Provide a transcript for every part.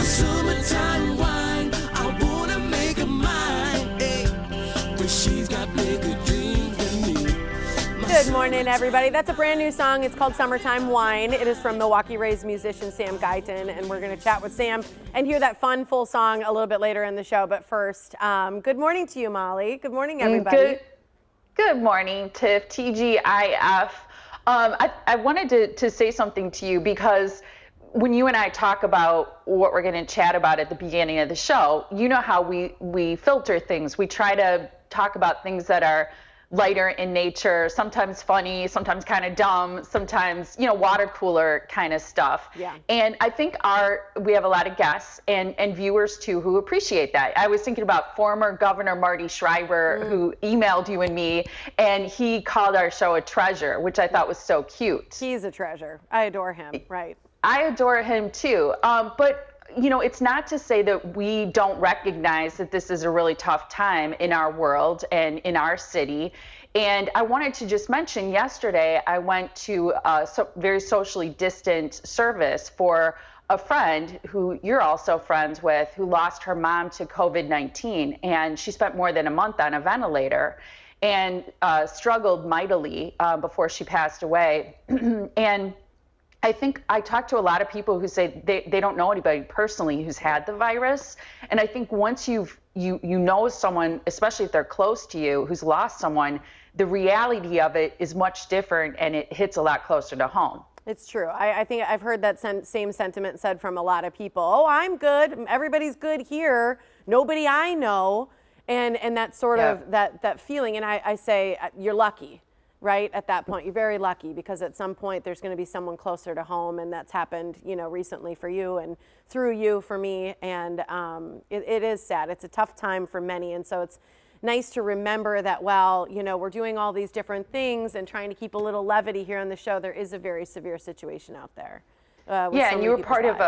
my summertime wine. I wanna make her mine, but she's got bigger dreams than me. Good morning, everybody. That's a brand new song. It's called Summertime Wine. It is from Milwaukee raised musician Sam Guyton, and we're going to chat with Sam and hear that fun, full song a little bit later in the show. But first, good morning to you, Molly. Good morning, everybody. Good morning, Tiff, TGIF. I wanted to say something to you because when you and I talk about what we're going to chat about at the beginning of the show, you know how we filter things. We try to talk about things that are lighter in nature, sometimes funny, sometimes kind of dumb, sometimes, water cooler kind of stuff. Yeah. And I think we have a lot of guests and viewers too who appreciate that. I was thinking about former Governor Marty Schreiber, who emailed you and me, and he called our show a treasure, which I thought was so cute. He's a treasure. I adore him, right? I adore him too. But it's not to say that we don't recognize that this is a really tough time in our world and in our city. And I wanted to just mention yesterday, I went to a very socially distant service for a friend who you're also friends with, who lost her mom to COVID-19. And she spent more than a month on a ventilator and struggled mightily before she passed away. And I think I talked to a lot of people who say they don't know anybody personally who's had the virus. And I think once you know someone, especially if they're close to you, who's lost someone, the reality of it is much different and it hits a lot closer to home. It's true. I think I've heard that same sentiment said from a lot of people. Oh, I'm good. Everybody's good here. Nobody I know. And that sort of that feeling. And I say, you're lucky. Right at that point, you're very lucky because at some point there's going to be someone closer to home, and that's happened, recently for you and through you for me. And it is sad. It's a tough time for many, and so it's nice to remember that while we're doing all these different things and trying to keep a little levity here on the show, there is a very severe situation out there. And you were part of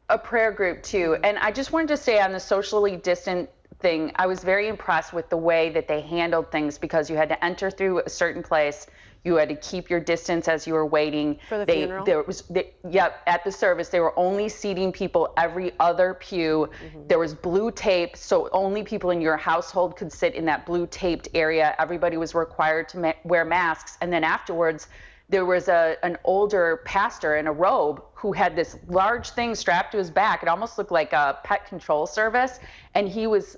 a prayer group too. And I just wanted to say on the socially distant thing, I was very impressed with the way that they handled things because you had to enter through a certain place. You had to keep your distance as you were waiting. For the funeral? At the service, they were only seating people every other pew. Mm-hmm. There was blue tape, so only people in your household could sit in that blue taped area. Everybody was required to wear masks. And then afterwards, there was an older pastor in a robe who had this large thing strapped to his back. It almost looked like a pet control service. And he was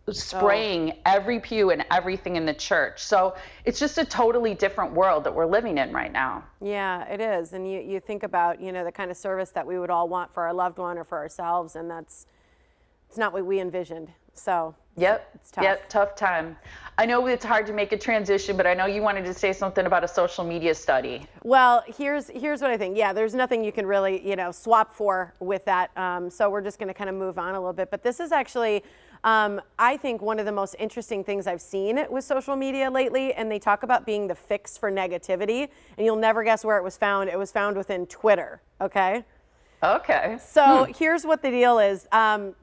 spraying every pew and everything in the church. So it's just a totally different world that we're living in right now. Yeah, it is. And you think about, the kind of service that we would all want for our loved one or for ourselves. And it's not what we envisioned. So it's tough. Yep, tough time. I know it's hard to make a transition, but I know you wanted to say something about a social media study. Well, here's what I think. Yeah, there's nothing you can really, swap for with that. So we're just going to kind of move on a little bit. But this is actually, I think, one of the most interesting things I've seen with social media lately. And they talk about being the fix for negativity. And you'll never guess where it was found. It was found within Twitter. Okay. Okay. So here's what the deal is.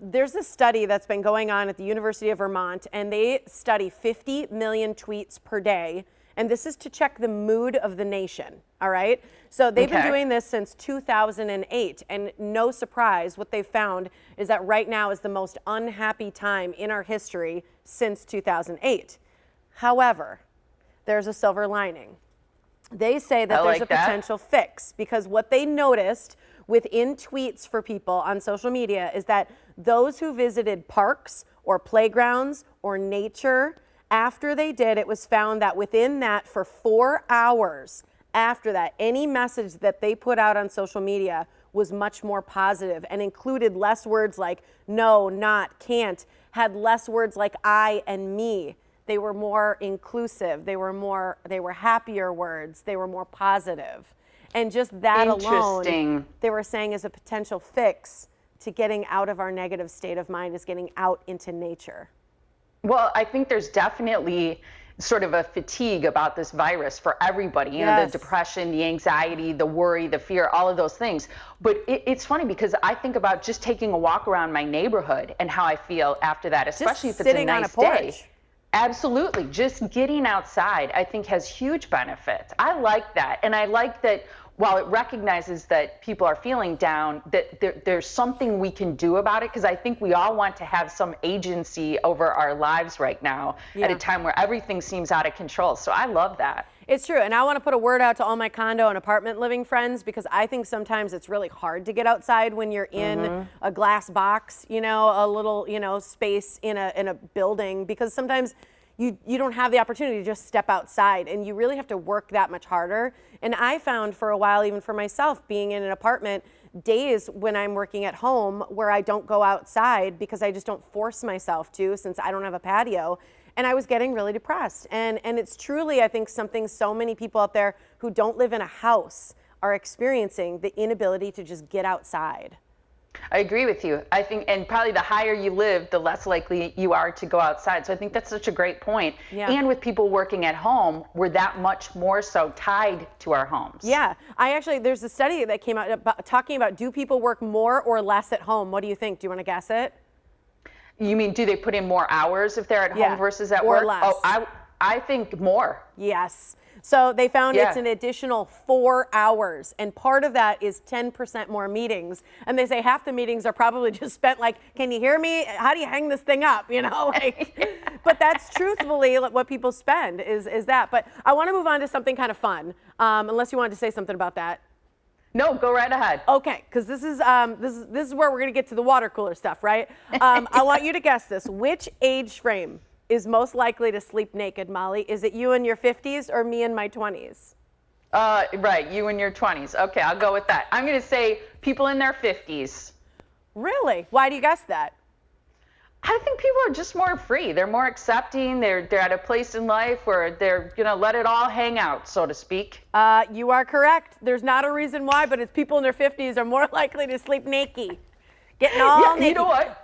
There's a study that's been going on at the University of Vermont, and they study 50 million tweets per day. And this is to check the mood of the nation. All right. So they've been doing this since 2008. And no surprise, what they've found is that right now is the most unhappy time in our history since 2008. However, there's a silver lining. They say that there's a potential fix because what they noticed within tweets for people on social media is that those who visited parks or playgrounds or nature, after they did, it was found that within that for 4 hours after that, any message that they put out on social media was much more positive and included less words like no, not, can't, had less words like I and me. They were more inclusive. They were happier words. They were more positive. And just that alone, they were saying is a potential fix to getting out of our negative state of mind is getting out into nature. Well, I think there's definitely sort of a fatigue about this virus for everybody, the depression, the anxiety, the worry, the fear, all of those things. But it's funny because I think about just taking a walk around my neighborhood and how I feel after that, especially if it's a nice day. Absolutely. Just getting outside, I think, has huge benefits. I like that. And I like that while it recognizes that people are feeling down, that there's something we can do about it, because I think we all want to have some agency over our lives right now at a time where everything seems out of control. So I love that. It's true. And I want to put a word out to all my condo and apartment living friends, because I think sometimes it's really hard to get outside when you're in a glass box, you know, a little, you know, space in a building, because sometimes you don't have the opportunity to just step outside, and you really have to work that much harder. And I found for a while, even for myself, being in an apartment, days when I'm working at home where I don't go outside because I just don't force myself to, since I don't have a patio. And I was getting really depressed. And it's truly, I think, something so many people out there who don't live in a house are experiencing, the inability to just get outside. I agree with you. I think, and probably the higher you live, the less likely you are to go outside. So I think that's such a great point. Yeah. And with people working at home, we're that much more so tied to our homes. Yeah, there's a study that came out about, talking about, do people work more or less at home? What do you think? Do you want to guess it? You mean, do they put in more hours if they're at home versus at or work? less. Oh, I think more. Yes. So they found it's an additional 4 hours, and part of that is 10% more meetings. And they say half the meetings are probably just spent like, can you hear me? How do you hang this thing up? You know, like, but that's truthfully what people spend is that. But I want to move on to something kind of fun, unless you wanted to say something about that. No, go right ahead. Okay, because this is where we're gonna get to the water cooler stuff, right? I want you to guess this. Which age frame is most likely to sleep naked, Molly? Is it you in your 50s or me in my 20s? Right, you in your 20s. Okay, I'll go with that. I'm going to say people in their 50s. Really? Why do you guess that? I think people are just more free. They're more accepting. They're at a place in life where they're going to let it all hang out, so to speak. You are correct. There's not a reason why, but it's people in their 50s are more likely to sleep naked. Getting all naked. You know what?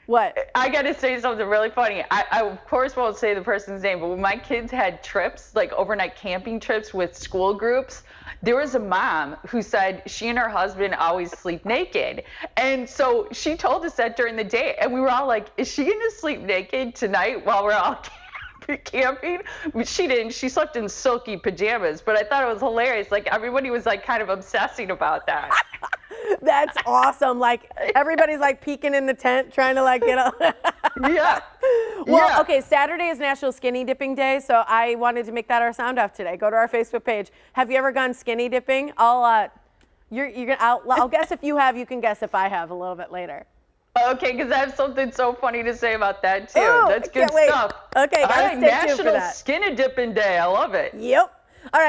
What? I got to say something really funny. I of course won't say the person's name, but when my kids had trips, like overnight camping trips with school groups, there was a mom who said she and her husband always sleep naked. And so she told us that during the day, and we were all like, is she going to sleep naked tonight while we're all camping? She didn't. She slept in silky pajamas, but I thought it was hilarious. Like, everybody was like kind of obsessing about that. That's awesome. Like, everybody's like peeking in the tent trying to like get out. Yeah. Well, okay, Saturday is National Skinny Dipping Day, so I wanted to make that our sound off today. Go to our Facebook page. Have you ever gone skinny dipping? I'll guess if you have, you can guess if I have a little bit later. Okay, because I have something so funny to say about that too. Oh, that's good stuff. Okay, All gotta right, stay tuned for National that. Skinny Dipping Day. I love it. Yep. All right.